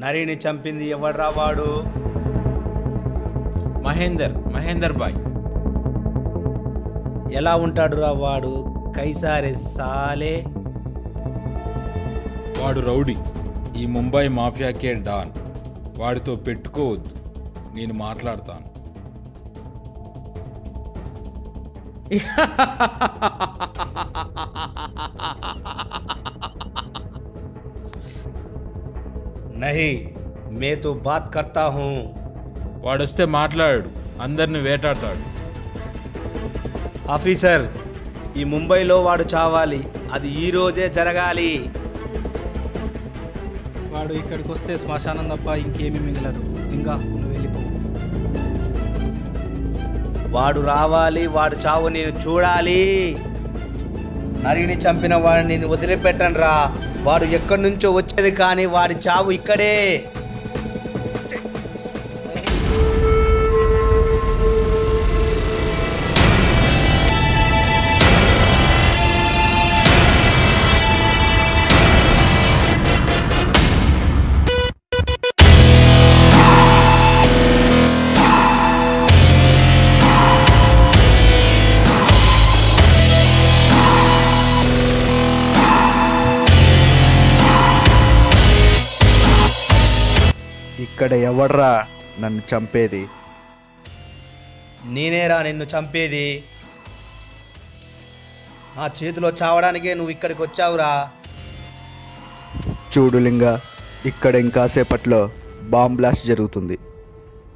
నరిని చంపింది ఎవడ్రా వాడు? మహేందర్ బాయ్. ఎలా ఉంటాడురా వాడు? కైసారే సాలే. వాడు రౌడీ, ఈ ముంబై మాఫియాకే డాన్. వాడితో పెట్టుకోవద్దు, నేను మాట్లాడతాను. नहीं मैं तो बात करता हूँ. వాడొస్తే మాట్లాడు, అందరిని వేటాడతాడు. ఆఫీసర్, ఈ ముంబైలో వాడు చావాలి, అది ఈ రోజే జరగాలి. వాడు ఇక్కడికి వస్తే శ్మశానం తప్ప ఇంకేమీ మిగలదు. ఇంకా నువ్వు వెళ్ళిపో. వాడు రావాలి, వాడు చావు నేను చూడాలి. నరిని చంపిన వాడిని నేను వదిలిపెట్టను రా. వాడు ఎక్కడి నుంచో వచ్చేది, కానీ వాడి చావు ఇక్కడే. ఇక్కడ ఎవడ్రా నన్ను చంపేది? నేనేరా నిన్ను చంపేది. నా చేతిలో చావడానికే నువ్వు ఇక్కడికి వచ్చావురా. చూడు లింగా, ఇక్కడ ఇంకాసేపట్లో బాంబ్ బ్లాస్ట్ జరుగుతుంది.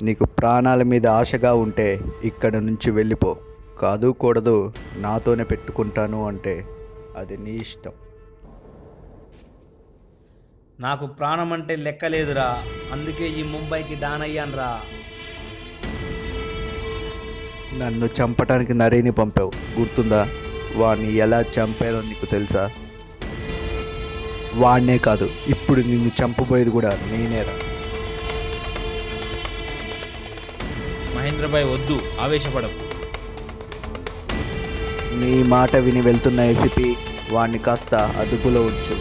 నీకు ప్రాణాల మీద ఆశగా ఉంటే ఇక్కడ నుంచి వెళ్ళిపో. కాదు కూడదు నాతోనే పెట్టుకుంటాను అంటే అది నీ ఇష్టం. నాకు ప్రాణం అంటే లెక్కలేదురా, అందుకే ఈ ముంబైకి డాన్ అయ్యానురా. నన్ను చంపటానికి నరేని పంపావు, గుర్తుందా? వాడిని ఎలా చంపానో నీకు తెలుసా? వాడినే కాదు, ఇప్పుడు నిన్ను చంపబోయేది కూడా నేనేరా. మహేంద్ర బాయ్ వద్దు, ఆవేశపడకు. నీ మాట విని వెళ్తున్న ఏసీపీ, వాడిని కాస్త అదుపులో ఉంచు.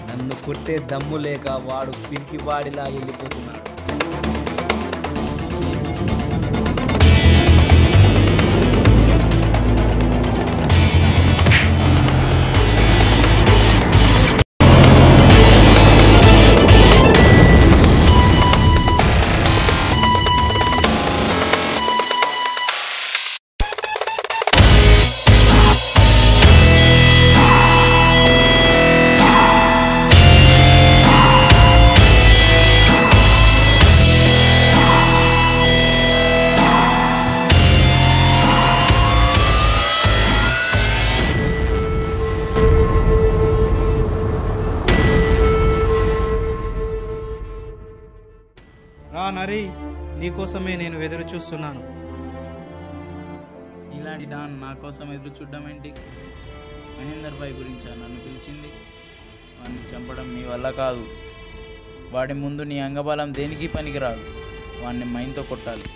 నన్ను కొట్టే దమ్ము లేక వాడు పిరికి వాడిలా వెళ్ళిపోతున్నాడు. రా నరి, నీకోసమే నేను ఎదురు చూస్తున్నాను. ఇలాంటి డాన్ నా కోసం ఎదురు చూడడం ఏంటి? మహేందర్ భాయ్ గురించా నన్ను పిలిచింది? వాడిని చంపడం నీ వల్ల కాదు. వాడి ముందు నీ అంగబలం దేనికి పనికిరాదు. వాడిని మైండ్తో కొట్టాలి.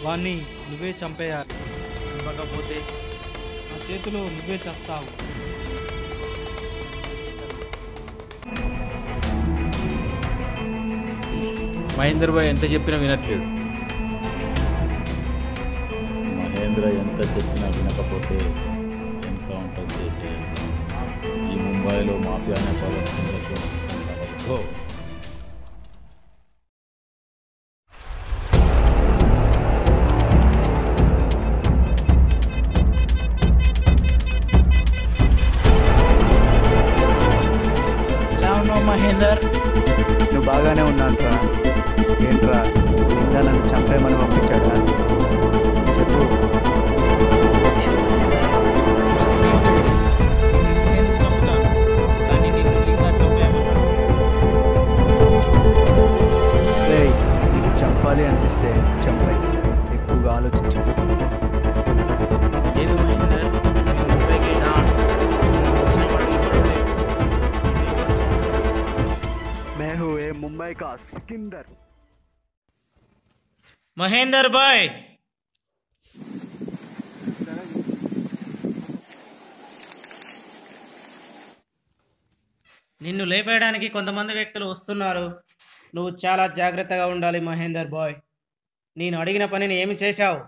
వాణ్ణి నువ్వే చంపేయాలి. చంపకపోతే నా చేతిలో నువ్వే చస్తావు. మహేందర్ బాయ్ ఎంత చెప్పినా వినట్లేడు. మహేంద్ర ఎంత చెప్పినా వినకపోతే ఎన్కౌంటర్ చేసేయాలి. ఈ ముంబైలో మాఫియా అనే పదం గో. ఎలా ఉన్నావు మహేందర్? నువ్వు బాగానే ఉన్నానురా. ఏంట్రా, ఇంకా నన్ను చంపేమని పంపించాడా? చెప్పు. నేను చంపుతాను, కానీ నిన్ను లింగా చంపేయమన్నా. రేయ్, నీకు చంపాలి అనిపిస్తే చంపే, ఎక్కువగా ఆలోచించు. లేదు మహేందర్, నేను ముంబైకి డాన్. వచ్చిన వాడు ఇప్పుడు లేడు. ఎవరు చంపారు? मैं हूँ ये मुंबई का सिकंदर. మహేందర్ బాయ్, నిన్ను లేపేయడానికి కొంతమంది వ్యక్తులు వస్తున్నారు. నువ్వు చాలా జాగ్రత్తగా ఉండాలి మహేందర్ బాయ్. నేను అడిగిన పనిని ఏమి చేశావు?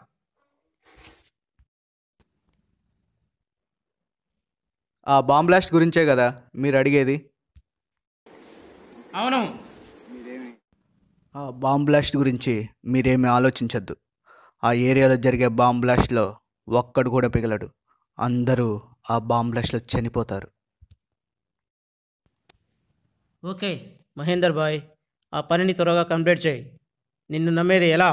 ఆ బాంబ్ బ్లాస్ట్ గురించే కదా మీరు అడిగేది? అవును. ఆ బాంబ్ బ్లాస్ట్ గురించి మీరేమీ ఆలోచించద్దు. ఆ ఏరియాలో జరిగే బాంబ్ బ్లాస్ట్లో ఒక్కడు కూడా పిగలడు. అందరూ ఆ బాంబ్ బ్లాస్ట్లో చనిపోతారు. ఓకే మహేందర్ బాయ్, ఆ పనిని త్వరగా కంప్లీట్ చేయి. నిన్ను నమ్మేది ఎలా?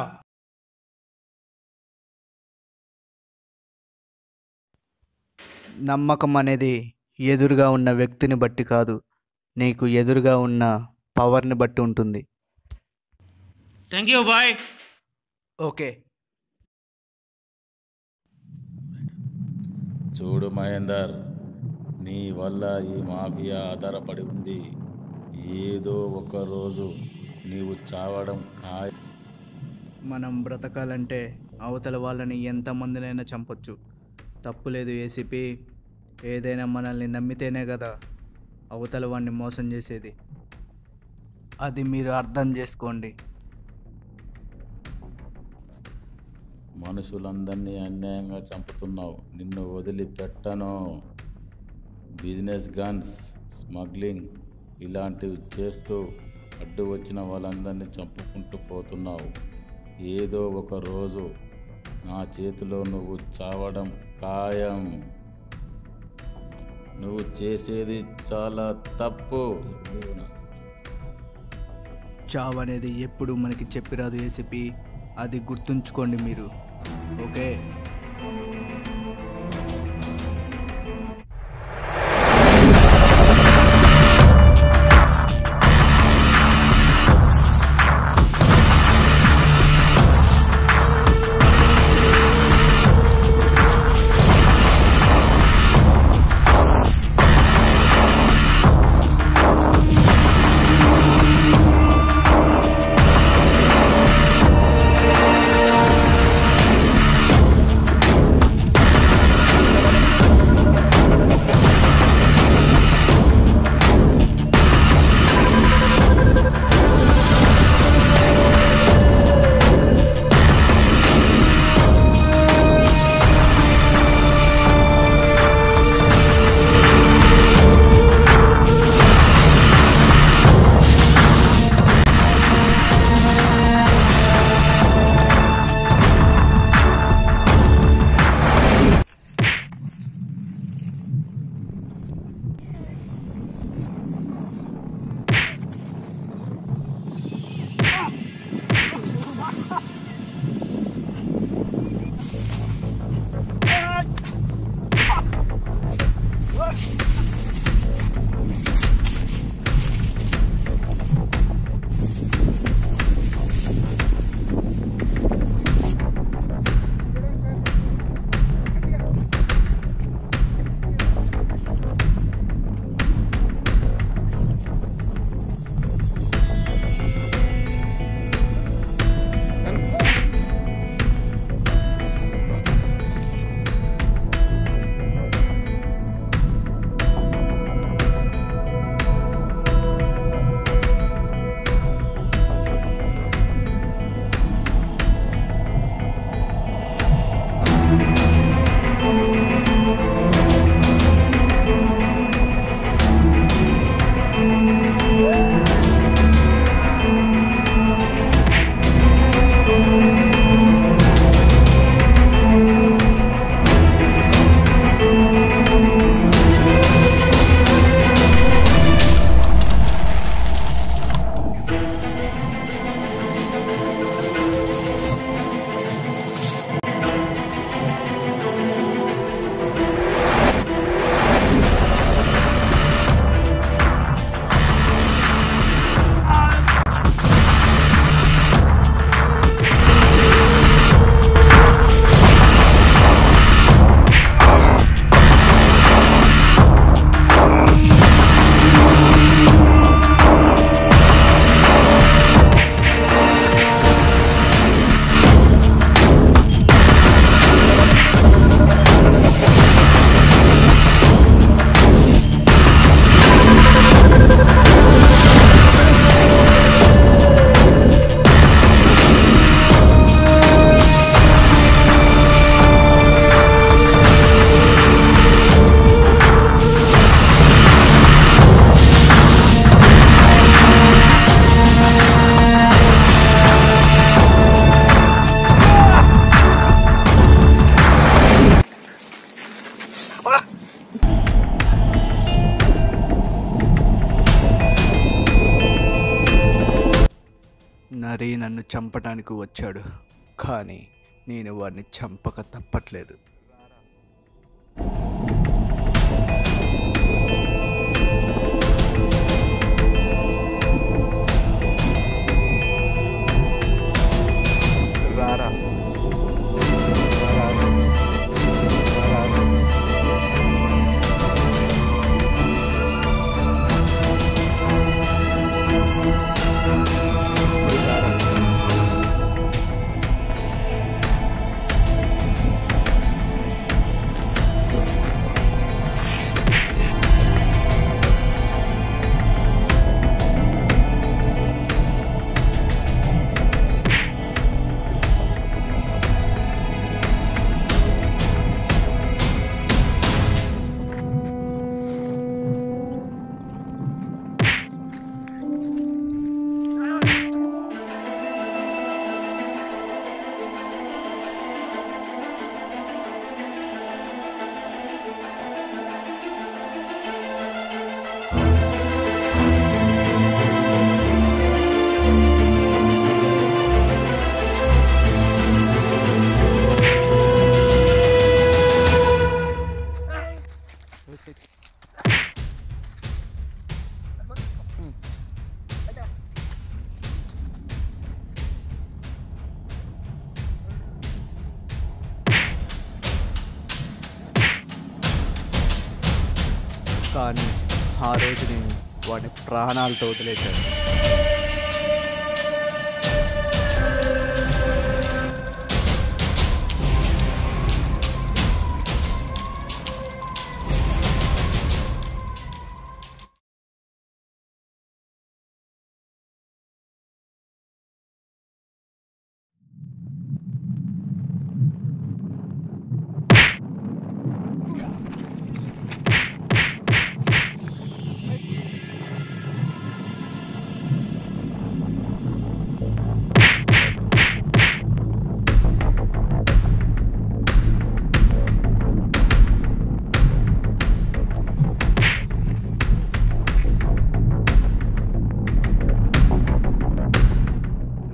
నమ్మకం అనేది ఎదురుగా ఉన్న వ్యక్తిని బట్టి కాదు, నీకు ఎదురుగా ఉన్న పవర్ని బట్టి ఉంటుంది. Thank you bye. ఓకే. చూడు మహేందర్, నీ వల్ల ఈ మాఫియా ఆధారపడి ఉంది. ఏదో ఒక రోజు నీవు చావడం ఖాయం. మనం బ్రతకాలంటే అవతల వాళ్ళని ఎంతమందినైనా చంపొచ్చు. తప్పులేదు ఏసీపీ. ఏదైనా మనల్ని నమ్మితేనే కదా అవతల వాడిని మోసం చేసేది. అది మీరు అర్థం చేసుకోండి. మనుషులందరినీ అన్యాయంగా చంపుతున్నావు. నిన్ను వదిలిపెట్టను. బిజినెస్ గన్స్, స్మగ్లింగ్ ఇలాంటివి చేస్తూ అడ్డు వచ్చిన వాళ్ళందరినీ చంపుకుంటూ పోతున్నావు. ఏదో ఒక రోజు నా చేతిలో నువ్వు చావడం ఖాయం. నువ్వు చేసేది చాలా తప్పు. చావు అనేది ఎప్పుడు మనకి చెప్పిరాదు ఏసీపీ. అది గుర్తుంచుకోండి మీరు. ఓకే. నరి నన్ను చంపడానికి వచ్చాడు, కానీ నేను వాడిని చంపక తప్పట్లేదు. రారా రారా, రారా. కానీ ఆ రోజు నేను వాడిని ప్రాణాలతో వదిలేశాను.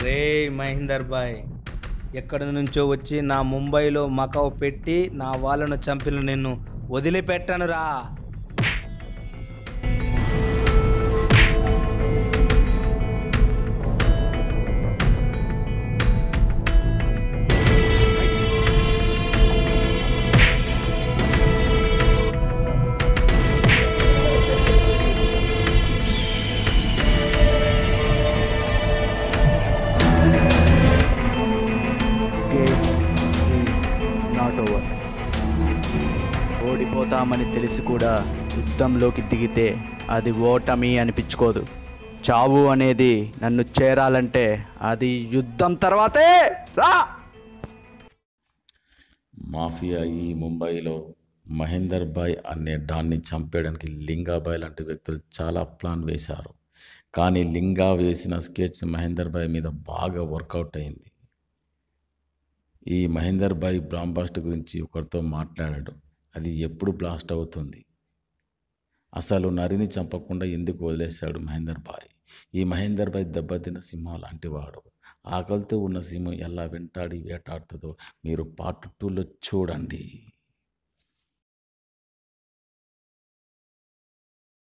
రే మహేందర్ భాయ్, ఎక్కడి నుంచో వచ్చి నా ముంబైలో మకావు పెట్టి నా వాళ్ళను చంపిన నిన్ను వదిలిపెట్టను రా. Not over. ఓడిపోతామని తెలిసి కూడా యుద్ధంలోకి దిగితే అది ఓటమి అనిపించుకోదు. చావు అనేది నన్ను చేరాలంటే అది యుద్ధం తర్వాతే రా. మాఫియా ఈ ముంబైలో మహేందర్ భాయ్ అనే డాన్ని చంపేయడానికి లింగాబాయ్ లాంటి వ్యక్తులు చాలా ప్లాన్ వేశారు. కానీ లింగా వేసిన స్కెచ్ మహేందర్ భాయ్ మీద బాగా వర్కౌట్ అయింది. ఈ మహేందర్ భాయ్ బ్రాంబాస్ట్ గురించి ఒకరితో మాట్లాడాడు. అది ఎప్పుడు బ్లాస్ట్ అవుతుంది? అసలు నరిని చంపకుండా ఎందుకు వదిలేశాడు మహేందర్ భాయ్? ఈ మహేందర్ భాయ్ దెబ్బతిన్న సింహం లాంటివాడు. ఆకలితో ఉన్న సింహం ఎలా వెంటాడి వేటాడుతుందో మీరు పార్ట్ 2లో చూడండి.